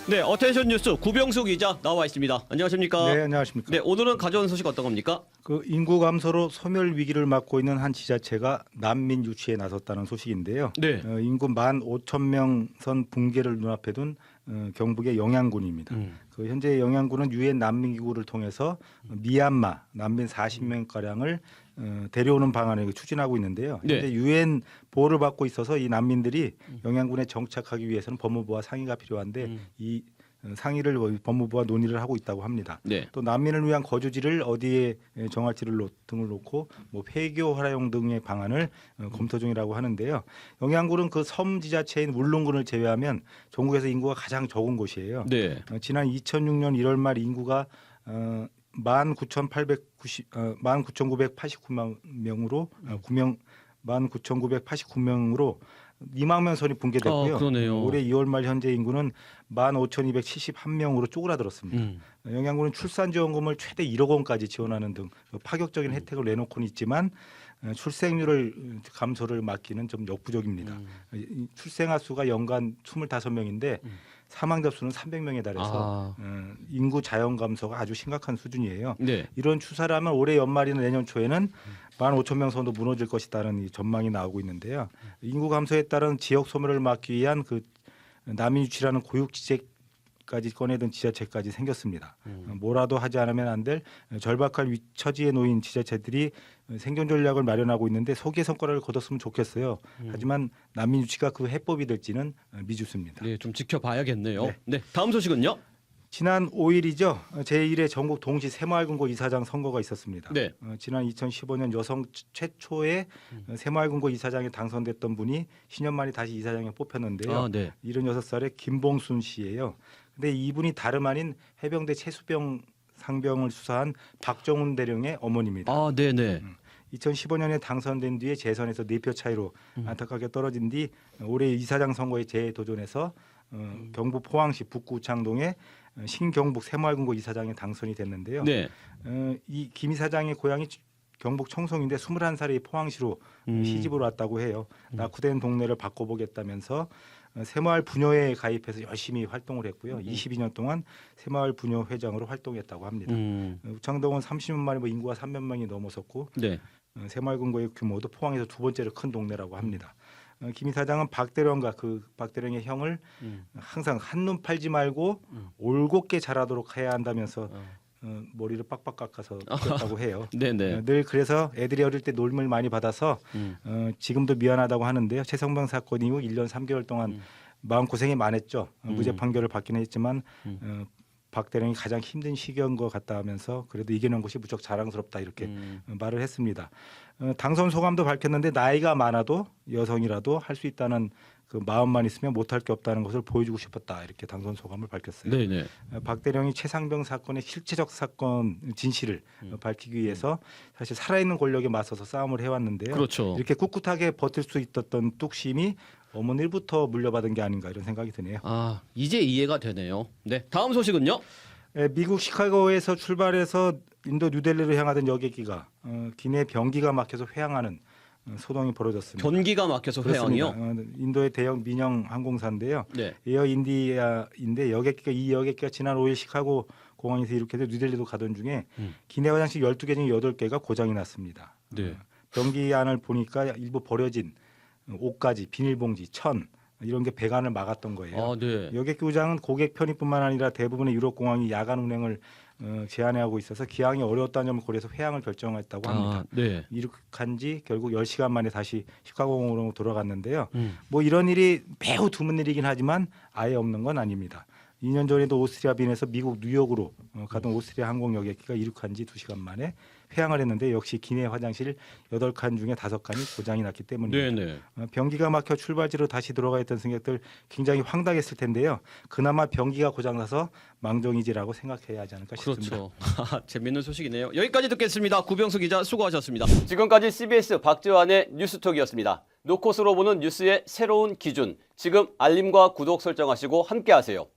네, 어텐션 뉴스 구병수 기자 나와 있습니다. 안녕하십니까? 네, 안녕하십니까? 네, 오늘은 가져온 소식 어떤 겁니까? 그 인구 감소로 소멸 위기를 맞고 있는 한 지자체가 난민 유치에 나섰다는 소식인데요. 네. 인구 15,000명 선 붕괴를 눈앞에 둔 경북의 영양군입니다. 그 현재 영양군은 유엔 난민기구를 통해서 미얀마 난민 40명 가량을 데려오는 방안을 추진하고 있는데요. 네. 현재 유엔 보호를 받고 있어서 이 난민들이 영양군에 정착하기 위해서는 법무부와 상의가 필요한데 이 상의를 법무부와 논의를 하고 있다고 합니다. 네. 또 난민을 위한 거주지를 어디에 정할지를 등을 놓고 뭐 폐교 활용 등의 방안을 검토 중이라고 하는데요. 영양군은 그 섬 지자체인 울릉군을 제외하면 전국에서 인구가 가장 적은 곳이에요. 네. 지난 2006년 1월 말 인구가 19,989명으로 19,989명으로 2만 명 선이 붕괴됐고요. 그러네요. 올해 2월 말 현재 인구는 15,271명으로 쪼그라들었습니다. 영양군은 출산지원금을 최대 1억 원까지 지원하는 등 파격적인 혜택을 내놓고는 있지만 출생률을 감소를 막기는 좀 역부족입니다. 출생아 수가 연간 25명인데 사망 접수는 300명에 달해서 인구 자연 감소가 아주 심각한 수준이에요. 네. 이런 추세라면 올해 연말이나 내년 초에는 15,000명 선도 무너질 것이라는 전망이 나오고 있는데요. 인구 감소에 따른 지역 소멸을 막기 위한 그 난민 유치라는 고육지책까지 꺼내던 지자체까지 생겼습니다. 뭐라도 하지 않으면 안 될 절박한 처지에 놓인 지자체들이 생존 전략을 마련하고 있는데 소기의 성과를 거뒀으면 좋겠어요. 하지만 난민 유치가 그 해법이 될지는 미지수입니다. 네, 좀 지켜봐야겠네요. 네. 네, 다음 소식은요? 지난 5일이죠. 제1회 전국 동시 새마을금고 이사장 선거가 있었습니다. 네. 지난 2015년 여성 최초의 새마을금고 이사장에 당선됐던 분이 10년 만에 다시 이사장에 뽑혔는데요. 네. 76살의 김봉순 씨예요. 근데 이분이 다름 아닌 해병대 최수병 상병을 수사한 박정훈 대령의 어머니입니다. 네, 네. 2015년에 당선된 뒤에 재선에서 4표 차이로 안타깝게 떨어진 뒤 올해 이사장 선거에 재도전해서 경북 포항시 북구 우창동에 신경북 새마을금고 이사장에 당선이 됐는데요. 네. 이 김 이사장의 고향이 경북 청송인데 21살에 포항시로 시집을 왔다고 해요. 낙후된 동네를 바꿔보겠다면서 새마을 부녀회에 가입해서 열심히 활동을 했고요. 22년 동안 새마을 부녀 회장으로 활동했다고 합니다. 우창동은 30년 만에 인구가 3만 명이 넘어섰고 네. 새마을금고의 규모도 포항에서 두 번째로 큰 동네라고 합니다. 김 이사장은 박대령과 그 박대령의 형을 항상 한눈 팔지 말고 올곧게 자라도록 해야 한다면서 머리를 빡빡 깎아서 키웠다고 해요. 네네. 늘 그래서 애들이 어릴 때 놀림을 많이 받아서 지금도 미안하다고 하는데요. 최성방 사건 이후 1년 3개월 동안 마음고생이 많았죠. 무죄 판결을 받기는 했지만 박 대령이 가장 힘든 시기인 것 같다 하면서 그래도 이겨낸 것이 무척 자랑스럽다 이렇게 말을 했습니다. 당선 소감도 밝혔는데 나이가 많아도 여성이라도 할 수 있다는 그 마음만 있으면 못할 게 없다는 것을 보여주고 싶었다 이렇게 당선 소감을 밝혔어요. 네네. 박 대령이 최상병 사건의 실체적 사건 진실을 밝히기 위해서 사실 살아있는 권력에 맞서서 싸움을 해왔는데요. 그렇죠. 이렇게 꿋꿋하게 버틸 수 있었던 뚝심이 어머니부터 물려받은 게 아닌가 이런 생각이 드네요. 이제 이해가 되네요. 네, 다음 소식은요? 미국 시카고에서 출발해서 인도 뉴델리로 향하던 여객기가 기내 변기가 막혀서 회항하는 소동이 벌어졌습니다. 변기가 막혀서 회항이요? 인도의 대형 민영 항공사인데요. 네. 에어 인디아인데 이 여객기가 지난 5일 시카고 공항에서 이륙해서 뉴델리로 가던 중에 기내 화장실 12개 중에 8개가 고장이 났습니다. 네. 변기 안을 보니까 일부 버려진 옷가지, 비닐봉지, 천 이런 게 배관을 막았던 거예요. 네. 여객기 우장은 고객 편의뿐만 아니라 대부분의 유럽 공항이 야간 운행을 제한하고 있어서 기항이 어려웠다는 점을 고려해서 회항을 결정했다고 합니다. 네. 이륙한 지 결국 10시간 만에 다시 시카고 공항으로 돌아갔는데요. 뭐 이런 일이 매우 드문 일이긴 하지만 아예 없는 건 아닙니다. 2년 전에도 오스트리아 빈에서 미국 뉴욕으로 가던 오스트리아 항공 여객기가 이륙한 지 2시간 만에 회항을 했는데 역시 기내 화장실 8칸 중에 5칸이 고장이 났기 때문입니다. 네네. 변기가 막혀 출발지로 다시 돌아가 있던 승객들 굉장히 황당했을 텐데요. 그나마 변기가 고장나서 망정이지라고 생각해야 하지 않을까 싶습니다. 그렇죠. 재밌는 소식이네요. 여기까지 듣겠습니다. 구병수 기자 수고하셨습니다. 지금까지 CBS 박재환의 뉴스톡이었습니다. 노컷으로 보는 뉴스의 새로운 기준. 지금 알림과 구독 설정하시고 함께하세요.